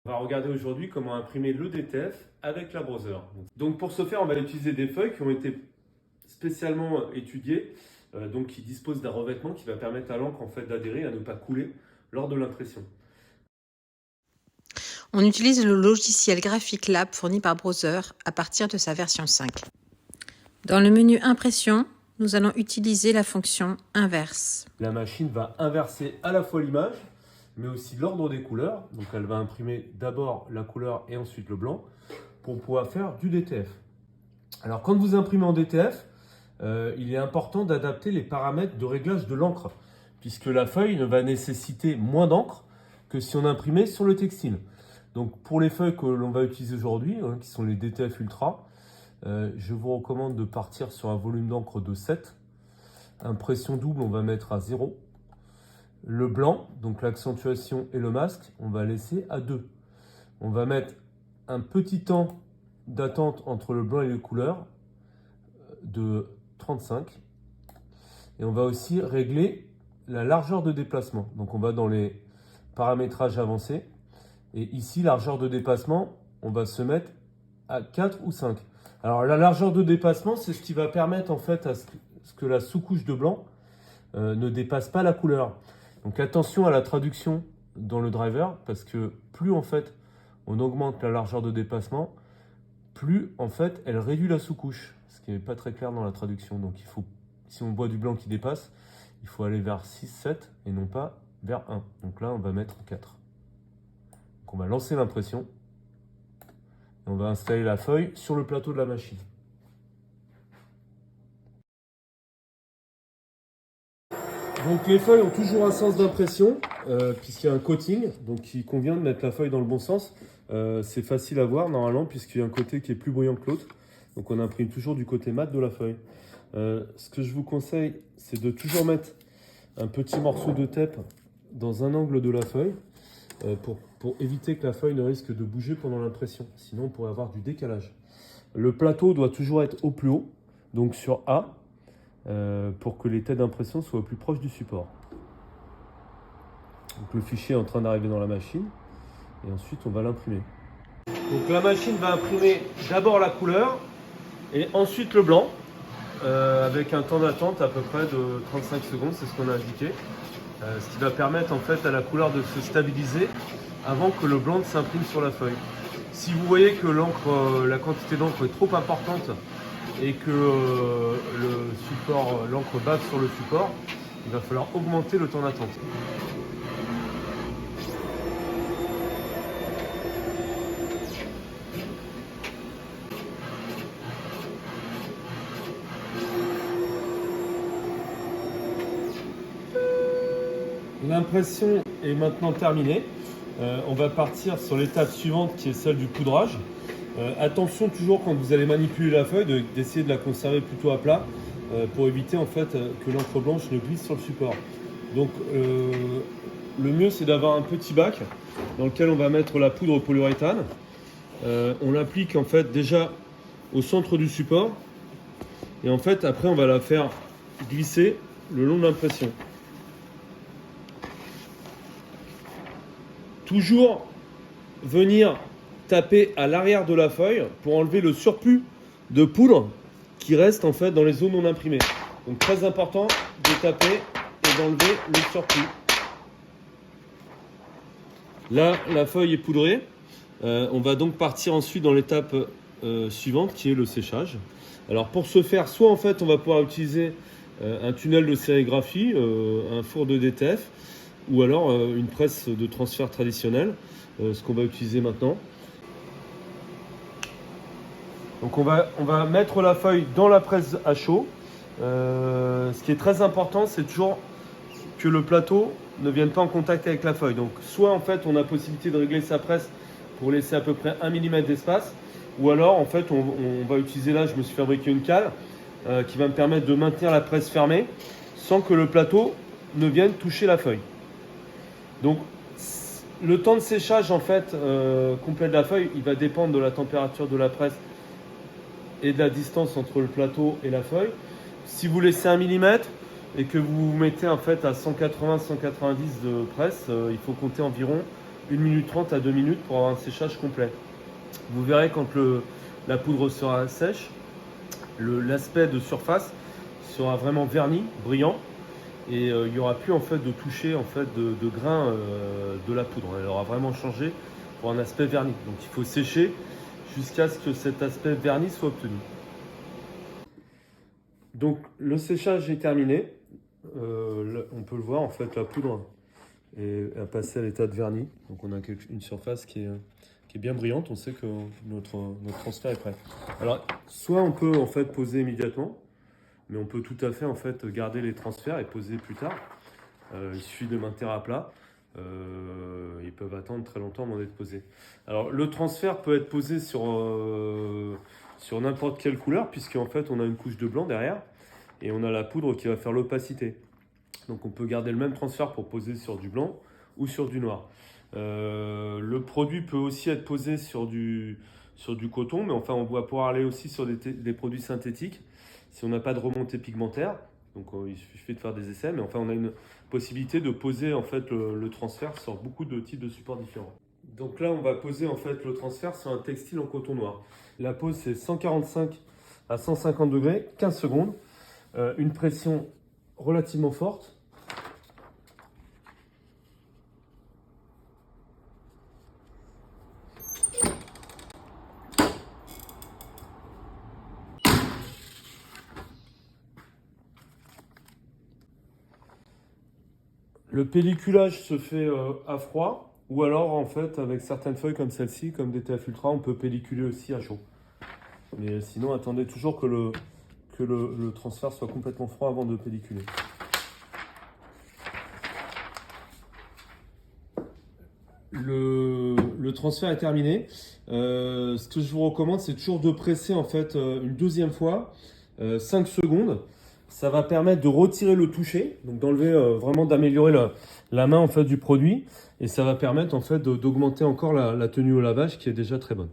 On va regarder aujourd'hui comment imprimer le DTF avec la browser. Donc pour ce faire, on va utiliser des feuilles qui ont été spécialement étudiées, donc qui disposent d'un revêtement qui va permettre à l'encre en fait d'adhérer et à ne pas couler lors de l'impression. On utilise le logiciel Graphic Lab fourni par Browser à partir de sa version 5. Dans le menu Impression, nous allons utiliser la fonction Inverse. La machine va inverser à la fois l'image, mais aussi l'ordre des couleurs. Donc elle va imprimer d'abord la couleur et ensuite le blanc pour pouvoir faire du DTF. Alors quand vous imprimez en DTF, il est important d'adapter les paramètres de réglage de l'encre, puisque la feuille ne va nécessiter moins d'encre que si on imprimait sur le textile. Donc pour les feuilles que l'on va utiliser aujourd'hui, qui sont les DTF Ultra, je vous recommande de partir sur un volume d'encre de 7. Impression double, on va mettre à 0. Le blanc, donc l'accentuation et le masque, on va laisser à 2. On va mettre un petit temps d'attente entre le blanc et les couleurs de 35. Et on va aussi régler la largeur de déplacement. Donc on va dans les paramétrages avancés. Et ici, largeur de dépassement, on va se mettre à 4 ou 5. Alors la largeur de dépassement, c'est ce qui va permettre en fait à ce que la sous-couche de blanc ne dépasse pas la couleur. Donc attention à la traduction dans le driver, parce que plus en fait on augmente la largeur de dépassement, plus en fait elle réduit la sous-couche, ce qui n'est pas très clair dans la traduction. Donc il faut, si on voit du blanc qui dépasse, il faut aller vers 6, 7 et non pas vers 1. Donc là on va mettre 4. Donc on va lancer l'impression et on va installer la feuille sur le plateau de la machine. Donc les feuilles ont toujours un sens d'impression, puisqu'il y a un coating, donc il convient de mettre la feuille dans le bon sens. C'est facile à voir normalement, puisqu'il y a un côté qui est plus brillant que l'autre. Donc on imprime toujours du côté mat de la feuille. Ce que je vous conseille, c'est de toujours mettre un petit morceau de tape dans un angle de la feuille, pour éviter que la feuille ne risque de bouger pendant l'impression. Sinon on pourrait avoir du décalage. Le plateau doit toujours être au plus haut, donc sur A, pour que les têtes d'impression soient au plus proche du support. Donc le fichier est en train d'arriver dans la machine et ensuite on va l'imprimer. Donc la machine va imprimer d'abord la couleur et ensuite le blanc, avec un temps d'attente à peu près de 35 secondes, c'est ce qu'on a indiqué, ce qui va permettre en fait à la couleur de se stabiliser avant que le blanc ne s'imprime sur la feuille. Si vous voyez que l'encre, la quantité d'encre est trop importante et que l'encre bave sur le support, il va falloir augmenter le temps d'attente. L'impression est maintenant terminée. On va partir sur l'étape suivante qui est celle du poudrage. Attention toujours quand vous allez manipuler la feuille d'essayer de la conserver plutôt à plat pour éviter en fait que l'encre blanche ne glisse sur le support. Donc le mieux c'est d'avoir un petit bac dans lequel on va mettre la poudre polyuréthane. On l'applique en fait déjà au centre du support et en fait après on va la faire glisser le long de l'impression. Toujours venir taper à l'arrière de la feuille pour enlever le surplus de poudre qui reste en fait dans les zones non imprimées. Donc très important de taper et d'enlever le surplus. Là, la feuille est poudrée. On va donc partir ensuite dans l'étape suivante qui est le séchage. Alors pour ce faire, soit en fait on va pouvoir utiliser un tunnel de sérigraphie, un four de DTF, ou alors une presse de transfert traditionnelle, ce qu'on va utiliser maintenant. Donc on va mettre la feuille dans la presse à chaud. Ce qui est très important, c'est toujours que le plateau ne vienne pas en contact avec la feuille. Donc soit en fait on a possibilité de régler sa presse pour laisser à peu près 1 mm d'espace, ou alors en fait on va utiliser, là je me suis fabriqué une cale qui va me permettre de maintenir la presse fermée sans que le plateau ne vienne toucher la feuille. Donc le temps de séchage en fait complet de la feuille, il va dépendre de la température de la presse et de la distance entre le plateau et la feuille. Si vous laissez 1 mm et que vous mettez en fait à 180-190 de presse, il faut compter environ 1 minute 30 à 2 minutes pour avoir un séchage complet. Vous verrez quand la poudre sera sèche, l'aspect de surface sera vraiment verni, brillant, et il n'y aura plus en fait de toucher en fait de grains de la poudre. Elle aura vraiment changé pour un aspect verni. Donc il faut sécher jusqu'à ce que cet aspect verni soit obtenu. Donc le séchage est terminé. On peut le voir en fait, la poudre est passée à l'état de vernis. Donc on a une surface qui est bien brillante. On sait que notre transfert est prêt. Alors soit on peut en fait poser immédiatement, mais on peut tout à fait en fait garder les transferts et poser plus tard. Il suffit de maintenir à plat. Ils peuvent attendre très longtemps avant d'être posés. Alors le transfert peut être posé sur n'importe quelle couleur, puisqu'en fait on a une couche de blanc derrière et on a la poudre qui va faire l'opacité. Donc on peut garder le même transfert pour poser sur du blanc ou sur du noir. Le produit peut aussi être posé sur du coton, mais enfin on va pouvoir aller aussi sur des produits synthétiques si on n'a pas de remontée pigmentaire. Donc il suffit de faire des essais, mais enfin on a une possibilité de poser en fait le transfert sur beaucoup de types de supports différents. Donc là on va poser en fait le transfert sur un textile en coton noir. La pose c'est 145 à 150 degrés, 15 secondes, une pression relativement forte. Le pelliculage se fait à froid, ou alors en fait avec certaines feuilles comme celle-ci, comme DTF Ultra, on peut pelliculer aussi à chaud. Mais sinon attendez toujours que le transfert soit complètement froid avant de pelliculer. Le transfert est terminé. Ce que je vous recommande, c'est toujours de presser en fait une deuxième fois, 5 secondes. Ça va permettre de retirer le toucher, donc d'enlever vraiment d'améliorer la main en fait du produit, et ça va permettre en fait d'augmenter encore la tenue au lavage qui est déjà très bonne.